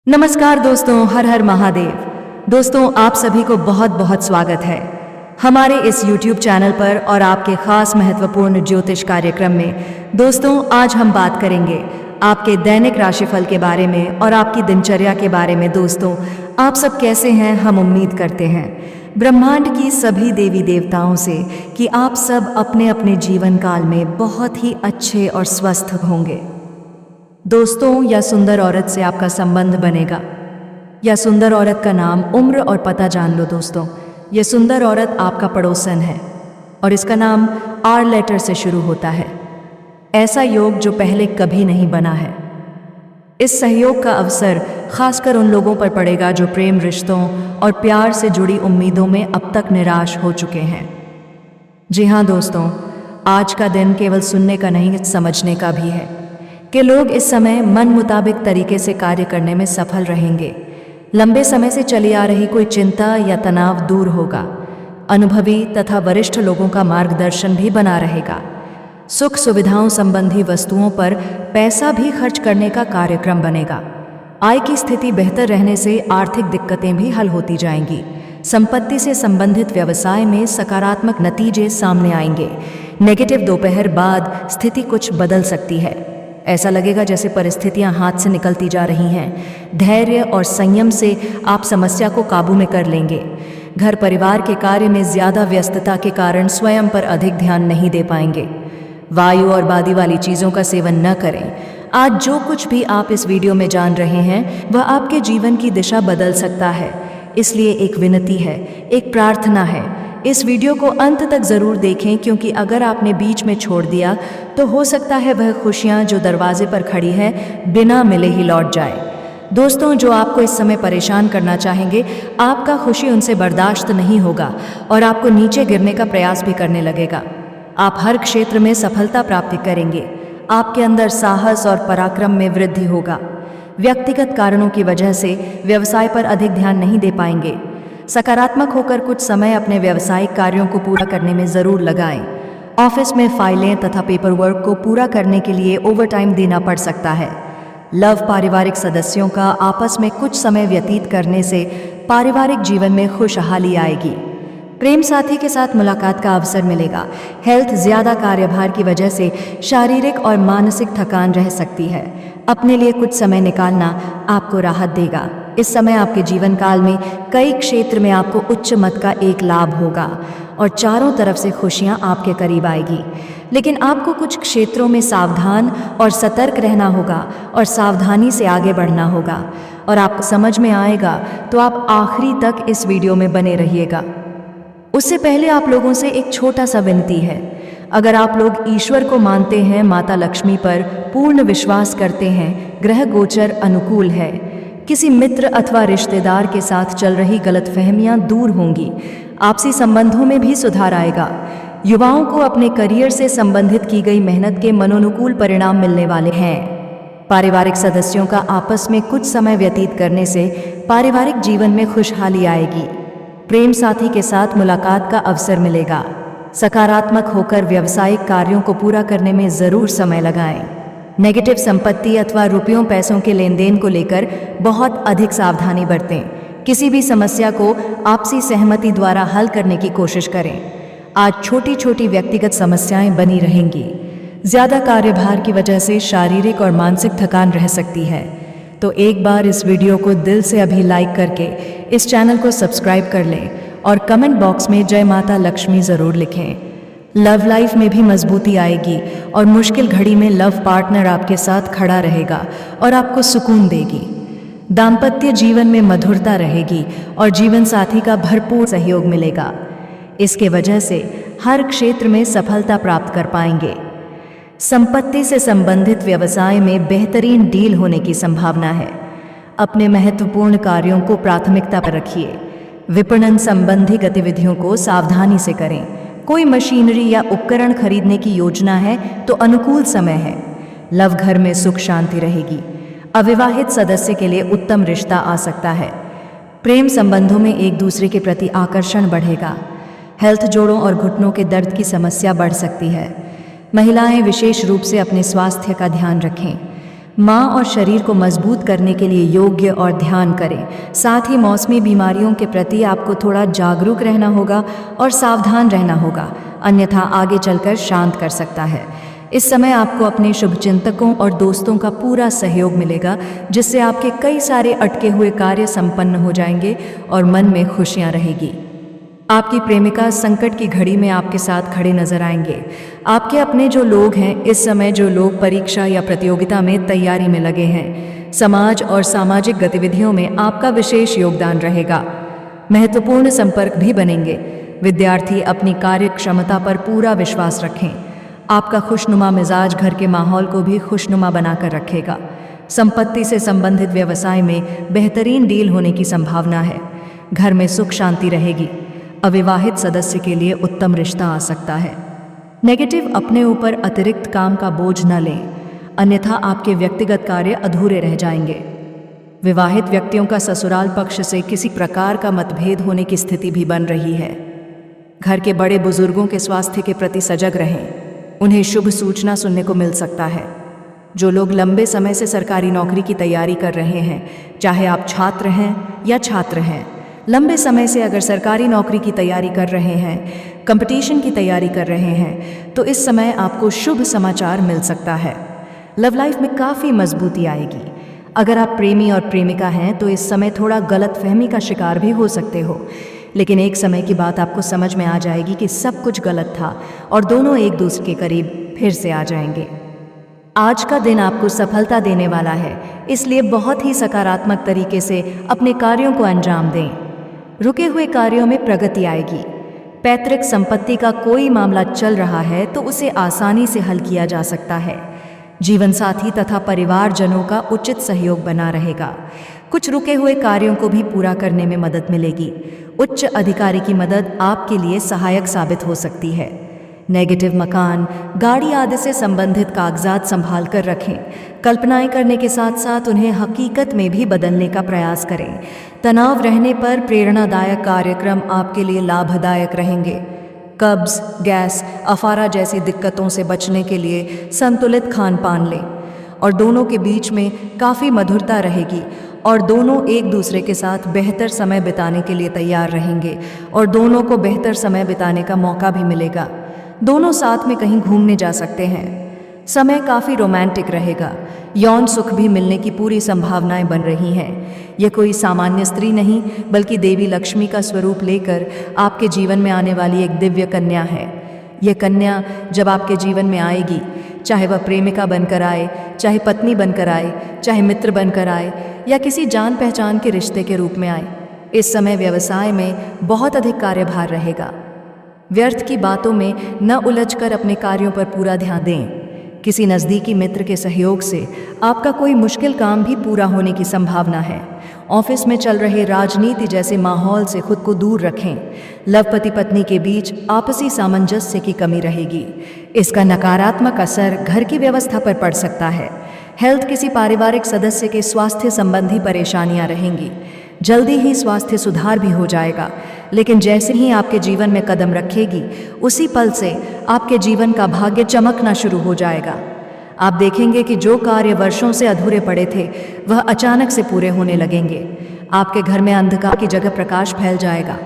नमस्कार दोस्तों, हर हर महादेव। दोस्तों, आप सभी को बहुत बहुत स्वागत है हमारे इस YouTube चैनल पर और आपके खास महत्वपूर्ण ज्योतिष कार्यक्रम में। दोस्तों, आज हम बात करेंगे आपके दैनिक राशिफल के बारे में और आपकी दिनचर्या के बारे में। दोस्तों, आप सब कैसे हैं? हम उम्मीद करते हैं ब्रह्मांड की सभी देवी देवताओं से कि आप सब अपने अपने जीवन काल में बहुत ही अच्छे और स्वस्थ होंगे। दोस्तों, या सुंदर औरत से आपका संबंध बनेगा। या सुंदर औरत का नाम, उम्र और पता जान लो। दोस्तों, यह सुंदर औरत आपका पड़ोसन है और इसका नाम आर लेटर से शुरू होता है। ऐसा योग जो पहले कभी नहीं बना है। इस सहयोग का अवसर खासकर उन लोगों पर पड़ेगा जो प्रेम रिश्तों और प्यार से जुड़ी उम्मीदों में अब तक निराश हो चुके हैं। जी हाँ दोस्तों, आज का दिन केवल सुनने का नहीं, समझने का भी है कि लोग इस समय मन मुताबिक तरीके से कार्य करने में सफल रहेंगे। लंबे समय से चली आ रही कोई चिंता या तनाव दूर होगा। अनुभवी तथा वरिष्ठ लोगों का मार्गदर्शन भी बना रहेगा। सुख सुविधाओं संबंधी वस्तुओं पर पैसा भी खर्च करने का कार्यक्रम बनेगा। आय की स्थिति बेहतर रहने से आर्थिक दिक्कतें भी हल होती जाएंगी। संपत्ति से संबंधित व्यवसाय में सकारात्मक नतीजे सामने आएंगे। नेगेटिव दोपहर बाद स्थिति कुछ बदल सकती है। ऐसा लगेगा जैसे परिस्थितियां हाथ से निकलती जा रही हैं। धैर्य और संयम से आप समस्या को काबू में कर लेंगे। घर परिवार के कार्य में ज्यादा व्यस्तता के कारण स्वयं पर अधिक ध्यान नहीं दे पाएंगे। वायु और बादी वाली चीजों का सेवन न करें। आज जो कुछ भी आप इस वीडियो में जान रहे हैं वह आपके जीवन की दिशा बदल सकता है। इसलिए एक विनती है, एक प्रार्थना है, इस वीडियो को अंत तक जरूर देखें, क्योंकि अगर आपने बीच में छोड़ दिया तो हो सकता है वह खुशियां जो दरवाजे पर खड़ी है बिना मिले ही लौट जाए। दोस्तों, जो आपको इस समय परेशान करना चाहेंगे, आपका खुशी उनसे बर्दाश्त नहीं होगा और आपको नीचे गिरने का प्रयास भी करने लगेगा। आप हर क्षेत्र में सफलता प्राप्त करेंगे। आपके अंदर साहस और पराक्रम में वृद्धि होगा। व्यक्तिगत कारणों की वजह से व्यवसाय पर अधिक ध्यान नहीं दे पाएंगे। सकारात्मक होकर कुछ समय अपने व्यावसायिक कार्यों को पूरा करने में जरूर लगाएं। ऑफिस में फाइलें तथा पेपर वर्क को पूरा करने के लिए ओवरटाइम देना पड़ सकता है। लव पारिवारिक सदस्यों का आपस में कुछ समय व्यतीत करने से पारिवारिक जीवन में खुशहाली आएगी। प्रेम साथी के साथ मुलाकात का अवसर मिलेगा। हेल्थ, ज्यादा कार्यभार की वजह से शारीरिक और मानसिक थकान रह सकती है। अपने लिए कुछ समय निकालना आपको राहत देगा। इस समय आपके जीवन काल में कई क्षेत्र में आपको उच्च मत का एक लाभ होगा और चारों तरफ से खुशियां आपके करीब आएगी। लेकिन आपको कुछ क्षेत्रों में सावधान और सतर्क रहना होगा और सावधानी से आगे बढ़ना होगा। और आपको समझ में आएगा तो आप आखिरी तक इस वीडियो में बने रहिएगा। उससे पहले आप लोगों से एक छोटा सा विनती है। अगर आप लोग ईश्वर को मानते हैं, माता लक्ष्मी पर पूर्ण विश्वास करते हैं, ग्रह गोचर अनुकूल है, किसी मित्र अथवा रिश्तेदार के साथ चल रही गलतफहमियां दूर होंगी, आपसी संबंधों में भी सुधार आएगा। युवाओं को अपने करियर से संबंधित की गई मेहनत के मनोनुकूल परिणाम मिलने वाले हैं। पारिवारिक सदस्यों का आपस में कुछ समय व्यतीत करने से पारिवारिक जीवन में खुशहाली आएगी। प्रेम साथी के साथ मुलाकात का अवसर मिलेगा। सकारात्मक होकर व्यावसायिक कार्यों को पूरा करने में जरूर समय लगाएं। नेगेटिव संपत्ति अथवा रुपयों पैसों के लेन देन को लेकर बहुत अधिक सावधानी बरतें। किसी भी समस्या को आपसी सहमति द्वारा हल करने की कोशिश करें। आज छोटी छोटी व्यक्तिगत समस्याएं बनी रहेंगी। ज्यादा कार्यभार की वजह से शारीरिक और मानसिक थकान रह सकती है। तो एक बार इस वीडियो को दिल से अभी लाइक करके इस चैनल को सब्सक्राइब कर लें और कमेंट बॉक्स में जय माता लक्ष्मी जरूर लिखें। लव लाइफ में भी मजबूती आएगी और मुश्किल घड़ी में लव पार्टनर आपके साथ खड़ा रहेगा और आपको सुकून देगी। दाम्पत्य जीवन में मधुरता रहेगी और जीवन साथी का भरपूर सहयोग मिलेगा। इसके वजह से हर क्षेत्र में सफलता प्राप्त कर पाएंगे। संपत्ति से संबंधित व्यवसाय में बेहतरीन डील होने की संभावना है। अपने महत्वपूर्ण कार्यों को प्राथमिकता पर रखिए। विपणन संबंधी गतिविधियों को सावधानी से करें। कोई मशीनरी या उपकरण खरीदने की योजना है तो अनुकूल समय है। लव घर में सुख शांति रहेगी। अविवाहित सदस्य के लिए उत्तम रिश्ता आ सकता है। प्रेम संबंधों में एक दूसरे के प्रति आकर्षण बढ़ेगा। हेल्थ, जोड़ों और घुटनों के दर्द की समस्या बढ़ सकती है। महिलाएं विशेष रूप से अपने स्वास्थ्य का ध्यान रखें। माँ और शरीर को मजबूत करने के लिए योग्य और ध्यान करें। साथ ही मौसमी बीमारियों के प्रति आपको थोड़ा जागरूक रहना होगा और सावधान रहना होगा, अन्यथा आगे चलकर शांत कर सकता है। इस समय आपको अपने शुभचिंतकों और दोस्तों का पूरा सहयोग मिलेगा, जिससे आपके कई सारे अटके हुए कार्य संपन्न हो जाएंगे और मन में खुशियाँ रहेगी। आपकी प्रेमिका संकट की घड़ी में आपके साथ खड़े नजर आएंगे। आपके अपने जो लोग हैं, इस समय जो लोग परीक्षा या प्रतियोगिता में तैयारी में लगे हैं, समाज और सामाजिक गतिविधियों में आपका विशेष योगदान रहेगा। महत्वपूर्ण संपर्क भी बनेंगे। विद्यार्थी अपनी कार्य क्षमता पर पूरा विश्वास रखें। आपका खुशनुमा मिजाज घर के माहौल को भी खुशनुमा बनाकर रखेगा। संपत्ति से संबंधित व्यवसाय में बेहतरीन डील होने की संभावना है। घर में सुख शांति रहेगी। अविवाहित सदस्य के लिए उत्तम रिश्ता आ सकता है। नेगेटिव, अपने ऊपर अतिरिक्त काम का बोझ न लें, अन्यथा आपके व्यक्तिगत कार्य अधूरे रह जाएंगे। विवाहित व्यक्तियों का ससुराल पक्ष से किसी प्रकार का मतभेद होने की स्थिति भी बन रही है। घर के बड़े बुजुर्गों के स्वास्थ्य के प्रति सजग रहें, उन्हें शुभ सूचना सुनने को मिल सकता है। जो लोग लंबे समय से सरकारी नौकरी की तैयारी कर रहे हैं, चाहे आप छात्र हैं या छात्र हैं, लंबे समय से अगर सरकारी नौकरी की तैयारी कर रहे हैं, कंपटीशन की तैयारी कर रहे हैं, तो इस समय आपको शुभ समाचार मिल सकता है। लव लाइफ में काफ़ी मजबूती आएगी। अगर आप प्रेमी और प्रेमिका हैं तो इस समय थोड़ा गलतफहमी का शिकार भी हो सकते हो, लेकिन एक समय की बात आपको समझ में आ जाएगी कि सब कुछ गलत था और दोनों एक दूसरे के करीब फिर से आ जाएंगे। आज का दिन आपको सफलता देने वाला है, इसलिए बहुत ही सकारात्मक तरीके से अपने कार्यों को अंजाम दें। रुके हुए कार्यों में प्रगति आएगी। पैतृक संपत्ति का कोई मामला चल रहा है तो उसे आसानी से हल किया जा सकता है। जीवन साथी तथा परिवारजनों का उचित सहयोग बना रहेगा। कुछ रुके हुए कार्यों को भी पूरा करने में मदद मिलेगी। उच्च अधिकारी की मदद आपके लिए सहायक साबित हो सकती है। नेगेटिव, मकान, गाड़ी आदि से संबंधित कागजात संभाल कर रखें। कल्पनाएं करने के साथ साथ उन्हें हकीकत में भी बदलने का प्रयास करें। तनाव रहने पर प्रेरणादायक कार्यक्रम आपके लिए लाभदायक रहेंगे। कब्ज, गैस, अफारा जैसी दिक्कतों से बचने के लिए संतुलित खान पान लें और दोनों के बीच में काफ़ी मधुरता रहेगी और दोनों एक दूसरे के साथ बेहतर समय बिताने के लिए तैयार रहेंगे और दोनों को बेहतर समय बिताने का मौका भी मिलेगा। दोनों साथ में कहीं घूमने जा सकते हैं। समय काफ़ी रोमांटिक रहेगा। यौन सुख भी मिलने की पूरी संभावनाएं बन रही हैं। यह कोई सामान्य स्त्री नहीं, बल्कि देवी लक्ष्मी का स्वरूप लेकर आपके जीवन में आने वाली एक दिव्य कन्या है। यह कन्या जब आपके जीवन में आएगी, चाहे वह प्रेमिका बनकर आए, चाहे पत्नी बनकर आए, चाहे मित्र बनकर आए या किसी जान पहचान के रिश्ते के रूप में आए, इस समय व्यवसाय में बहुत अधिक कार्यभार रहेगा। व्यर्थ की बातों में न उलझकर अपने कार्यों पर पूरा ध्यान दें। किसी नज़दीकी मित्र के सहयोग से आपका कोई मुश्किल काम भी पूरा होने की संभावना है। ऑफिस में चल रहे राजनीति जैसे माहौल से खुद को दूर रखें। लव पति पत्नी के बीच आपसी सामंजस्य की कमी रहेगी। इसका नकारात्मक असर घर की व्यवस्था पर पड़ सकता है। हेल्थ, किसी पारिवारिक सदस्य के स्वास्थ्य संबंधी परेशानियां रहेंगी। जल्दी ही स्वास्थ्य सुधार भी हो जाएगा, लेकिन जैसे ही आपके जीवन में कदम रखेगी, उसी पल से आपके जीवन का भाग्य चमकना शुरू हो जाएगा। आप देखेंगे कि जो कार्य वर्षों से अधूरे पड़े थे, वह अचानक से पूरे होने लगेंगे। आपके घर में अंधकार की जगह प्रकाश फैल जाएगा।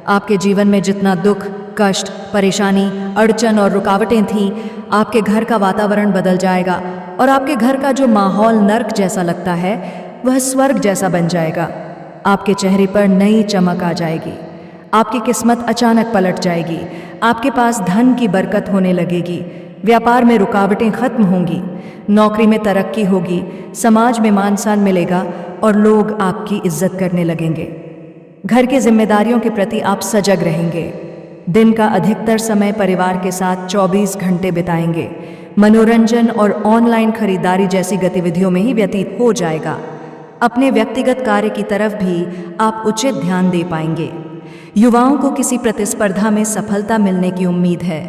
आपके जीवन में जितना दुख, कष्ट, परेशानी, अड़चन और रुकावटें थीं, आपके घर का वातावरण बदल जाएगा और आपके घर का जो माहौल नर्क जैसा लगता है, वह स्वर्ग जैसा बन जाएगा। आपके चेहरे पर नई चमक आ जाएगी। आपकी किस्मत अचानक पलट जाएगी। आपके पास धन की बरकत होने लगेगी। व्यापार में रुकावटें खत्म होंगी। नौकरी में तरक्की होगी। समाज में मान सम्मान मिलेगा और लोग आपकी इज्जत करने लगेंगे। घर की जिम्मेदारियों के प्रति आप सजग रहेंगे। दिन का अधिकतर समय परिवार के साथ 24 घंटे बिताएंगे। मनोरंजन और ऑनलाइन खरीदारी जैसी गतिविधियों में ही व्यतीत हो जाएगा। अपने व्यक्तिगत कार्य की तरफ भी आप उचित ध्यान दे पाएंगे। युवाओं को किसी प्रतिस्पर्धा में सफलता मिलने की उम्मीद है।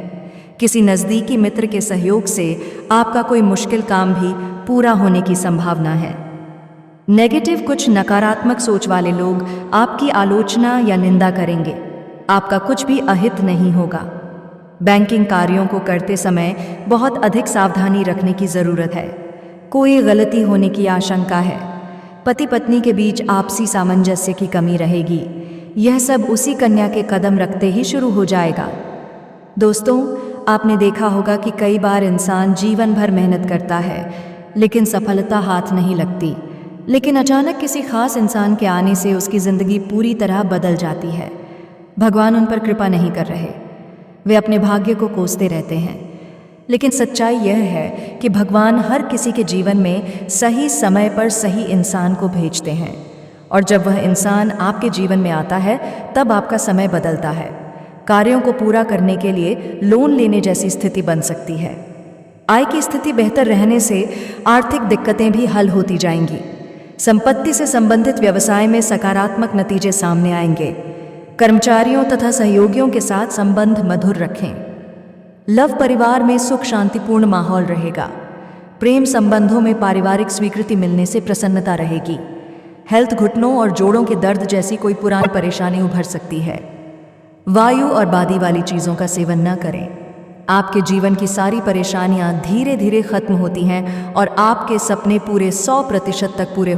किसी नज़दीकी मित्र के सहयोग से आपका कोई मुश्किल काम भी पूरा होने की संभावना है। नेगेटिव, कुछ नकारात्मक सोच वाले लोग आपकी आलोचना या निंदा करेंगे। आपका कुछ भी अहित नहीं होगा। बैंकिंग कार्यों को करते समय बहुत अधिक सावधानी रखने की ज़रूरत है। कोई गलती होने की आशंका है। पति पत्नी के बीच आपसी सामंजस्य की कमी रहेगी। यह सब उसी कन्या के कदम रखते ही शुरू हो जाएगा। दोस्तों, आपने देखा होगा कि कई बार इंसान जीवन भर मेहनत करता है लेकिन सफलता हाथ नहीं लगती। लेकिन अचानक किसी खास इंसान के आने से उसकी ज़िंदगी पूरी तरह बदल जाती है। भगवान उन पर कृपा नहीं कर रहे, वे अपने भाग्य को कोसते रहते हैं। लेकिन सच्चाई यह है कि भगवान हर किसी के जीवन में सही समय पर सही इंसान को भेजते हैं, और जब वह इंसान आपके जीवन में आता है तब आपका समय बदलता है। कार्यों को पूरा करने के लिए लोन लेने जैसी स्थिति बन सकती है। आय की स्थिति बेहतर रहने से आर्थिक दिक्कतें भी हल होती जाएंगी। संपत्ति से संबंधित व्यवसाय में सकारात्मक नतीजे सामने आएंगे। कर्मचारियों तथा सहयोगियों के साथ संबंध मधुर रखें। लव परिवार में सुख शांतिपूर्ण माहौल रहेगा। प्रेम संबंधों में पारिवारिक स्वीकृति मिलने से प्रसन्नता रहेगी। हेल्थ, घुटनों और जोड़ों के दर्द जैसी कोई पुरानी परेशानी उभर सकती है। वायु और बादी वाली चीज़ों का सेवन न करें। आपके जीवन की सारी परेशानियां धीरे धीरे खत्म होती हैं और आपके सपने पूरे 100% तक पूरे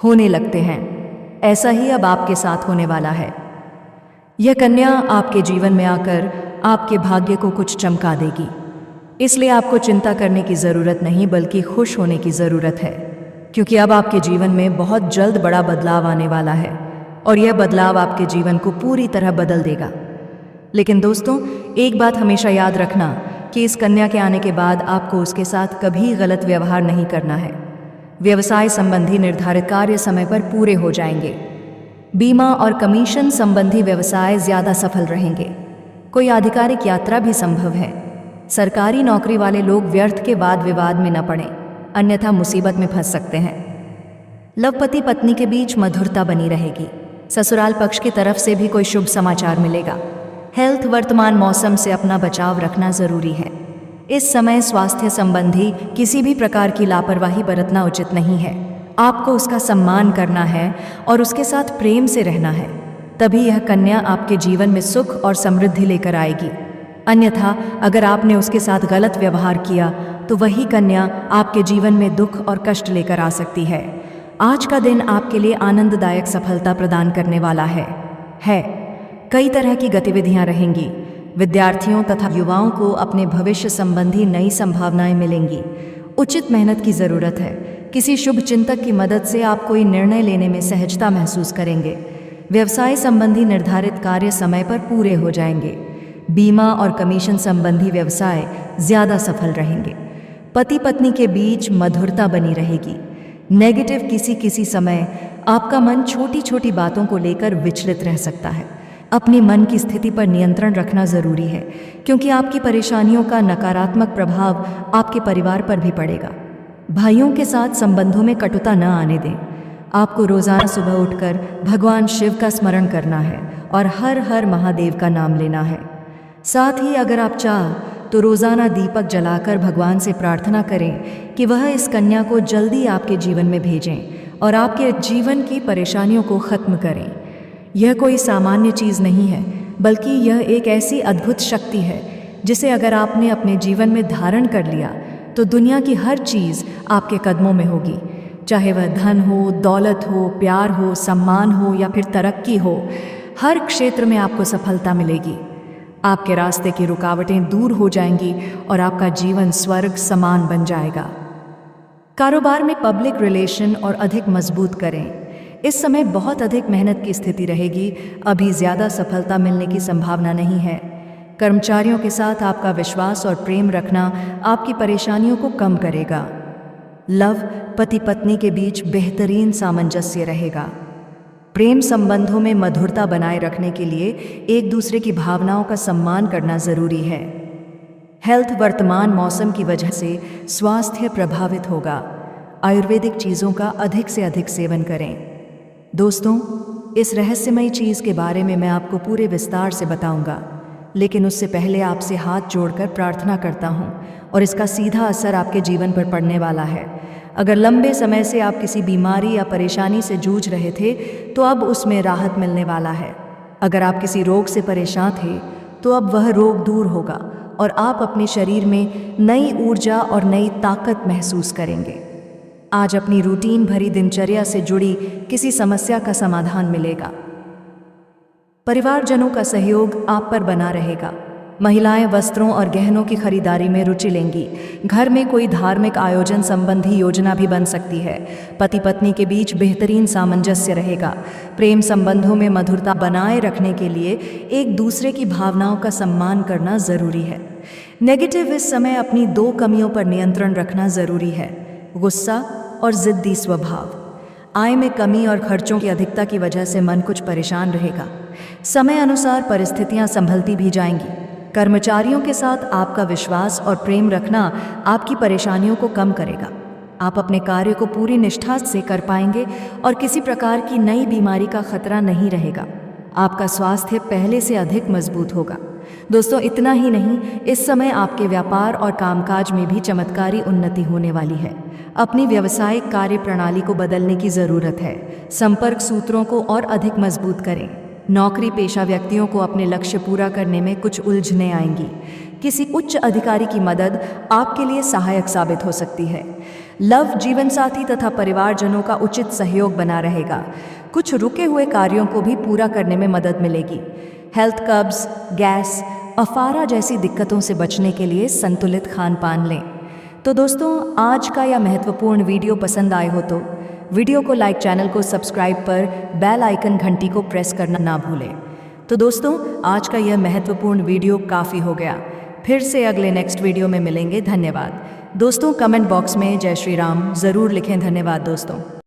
होने लगते हैं। ऐसा ही अब आपके साथ होने वाला है। यह कन्या आपके जीवन में आकर आपके भाग्य को कुछ चमका देगी। इसलिए आपको चिंता करने की ज़रूरत नहीं, बल्कि खुश होने की ज़रूरत है, क्योंकि अब आपके जीवन में बहुत जल्द बड़ा बदलाव आने वाला है और यह बदलाव आपके जीवन को पूरी तरह बदल देगा। लेकिन दोस्तों, एक बात हमेशा याद रखना कि इस कन्या के आने के बाद आपको उसके साथ कभी गलत व्यवहार नहीं करना है। व्यवसाय संबंधी निर्धारित कार्य समय पर पूरे हो जाएंगे। बीमा और कमीशन संबंधी व्यवसाय ज़्यादा सफल रहेंगे। कोई आधिकारिक यात्रा भी संभव है। सरकारी नौकरी वाले लोग व्यर्थ के वाद विवाद में न पड़ें, अन्यथा मुसीबत में फंस सकते हैं। लव पति पत्नी के बीच मधुरता बनी रहेगी। ससुराल पक्ष की तरफ से भी कोई शुभ समाचार मिलेगा। हेल्थ, वर्तमान मौसम से अपना बचाव रखना जरूरी है। इस समय स्वास्थ्य संबंधी किसी भी प्रकार की लापरवाही बरतना उचित नहीं है। आपको उसका सम्मान करना है और उसके साथ प्रेम से रहना है, तभी यह कन्या आपके जीवन में सुख और समृद्धि लेकर आएगी। अन्यथा अगर आपने उसके साथ गलत व्यवहार किया तो वही कन्या आपके जीवन में दुख और कष्ट लेकर आ सकती है। आज का दिन आपके लिए आनंददायक सफलता प्रदान करने वाला है। कई तरह की गतिविधियां रहेंगी। विद्यार्थियों तथा युवाओं को अपने भविष्य संबंधी नई संभावनाएं मिलेंगी। उचित मेहनत की ज़रूरत है। किसी शुभ चिंतक की मदद से आप कोई निर्णय लेने में सहजता महसूस करेंगे। व्यवसाय संबंधी निर्धारित कार्य समय पर पूरे हो जाएंगे। बीमा और कमीशन संबंधी व्यवसाय ज़्यादा सफल रहेंगे। पति पत्नी के बीच मधुरता बनी रहेगी। नेगेटिव किसी समय आपका मन छोटी छोटी बातों को लेकर विचलित रह सकता है। अपने मन की स्थिति पर नियंत्रण रखना जरूरी है, क्योंकि आपकी परेशानियों का नकारात्मक प्रभाव आपके परिवार पर भी पड़ेगा। भाइयों के साथ संबंधों में कटुता न आने दें। आपको रोजाना सुबह उठकर भगवान शिव का स्मरण करना है और हर हर महादेव का नाम लेना है। साथ ही अगर आप चाह तो रोजाना दीपक जलाकर भगवान से प्रार्थना करें कि वह इस कन्या को जल्दी आपके जीवन में भेजें और आपके जीवन की परेशानियों को खत्म करें। यह कोई सामान्य चीज़ नहीं है, बल्कि यह एक ऐसी अद्भुत शक्ति है जिसे अगर आपने अपने जीवन में धारण कर लिया तो दुनिया की हर चीज़ आपके कदमों में होगी। चाहे वह धन हो, दौलत हो, प्यार हो, सम्मान हो या फिर तरक्की हो, हर क्षेत्र में आपको सफलता मिलेगी। आपके रास्ते की रुकावटें दूर हो जाएंगी और आपका जीवन स्वर्ग समान बन जाएगा। कारोबार में पब्लिक रिलेशन और अधिक मजबूत करें। इस समय बहुत अधिक मेहनत की स्थिति रहेगी। अभी ज़्यादा सफलता मिलने की संभावना नहीं है। कर्मचारियों के साथ आपका विश्वास और प्रेम रखना आपकी परेशानियों को कम करेगा। लव, पति पत्नी के बीच बेहतरीन सामंजस्य रहेगा। प्रेम संबंधों में मधुरता बनाए रखने के लिए एक दूसरे की भावनाओं का सम्मान करना जरूरी है। हेल्थ, वर्तमान मौसम की वजह से स्वास्थ्य प्रभावित होगा। आयुर्वेदिक चीज़ों का अधिक से अधिक सेवन करें। दोस्तों, इस रहस्यमयी चीज़ के बारे में मैं आपको पूरे विस्तार से बताऊंगा, लेकिन उससे पहले आपसे हाथ जोड़कर प्रार्थना करता हूं और इसका सीधा असर आपके जीवन पर पड़ने वाला है। अगर लंबे समय से आप किसी बीमारी या परेशानी से जूझ रहे थे तो अब उसमें राहत मिलने वाला है। अगर आप किसी रोग से परेशान थे तो अब वह रोग दूर होगा और आप अपने शरीर में नई ऊर्जा और नई ताकत महसूस करेंगे। आज अपनी रूटीन भरी दिनचर्या से जुड़ी किसी समस्या का समाधान मिलेगा। परिवारजनों का सहयोग आप पर बना रहेगा। महिलाएं वस्त्रों और गहनों की खरीदारी में रुचि लेंगी। घर में कोई धार्मिक आयोजन संबंधी योजना भी बन सकती है। पति पत्नी के बीच बेहतरीन सामंजस्य रहेगा। प्रेम संबंधों में मधुरता बनाए रखने के लिए एक दूसरे की भावनाओं का सम्मान करना जरूरी है। नेगेटिव इस समय अपनी 2 कमियों पर नियंत्रण रखना जरूरी है, गुस्सा और जिद्दी स्वभाव। आय में कमी और खर्चों की अधिकता की वजह से मन कुछ परेशान रहेगा। समय अनुसार परिस्थितियां संभलती भी जाएंगी। कर्मचारियों के साथ आपका विश्वास और प्रेम रखना आपकी परेशानियों को कम करेगा। आप अपने कार्य को पूरी निष्ठा से कर पाएंगे और किसी प्रकार की नई बीमारी का खतरा नहीं रहेगा। आपका स्वास्थ्य पहले से अधिक मजबूत होगा। दोस्तों, इतना ही नहीं, इस समय आपके व्यापार और कामकाज में भी चमत्कारी उन्नति होने वाली है। अपनी व्यावसायिक कार्य प्रणाली को बदलने की ज़रूरत है। संपर्क सूत्रों को और अधिक मजबूत करें। नौकरी पेशा व्यक्तियों को अपने लक्ष्य पूरा करने में कुछ उलझनें आएंगी। किसी उच्च अधिकारी की मदद आपके लिए सहायक साबित हो सकती है। लव, जीवन साथी तथा परिवारजनों का उचित सहयोग बना रहेगा। कुछ रुके हुए कार्यों को भी पूरा करने में मदद मिलेगी। हेल्थ, कब्ज, गैस, अफारा जैसी दिक्कतों से बचने के लिए संतुलित खान पान लें। तो दोस्तों, आज का यह महत्वपूर्ण वीडियो पसंद आए हो तो वीडियो को लाइक, चैनल को सब्सक्राइब पर बेल आइकन घंटी को प्रेस करना ना भूलें। तो दोस्तों, आज का यह महत्वपूर्ण वीडियो काफ़ी हो गया। फिर से अगले नेक्स्ट वीडियो में मिलेंगे। धन्यवाद दोस्तों। कमेंट बॉक्स में जय श्री राम ज़रूर लिखें। धन्यवाद दोस्तों।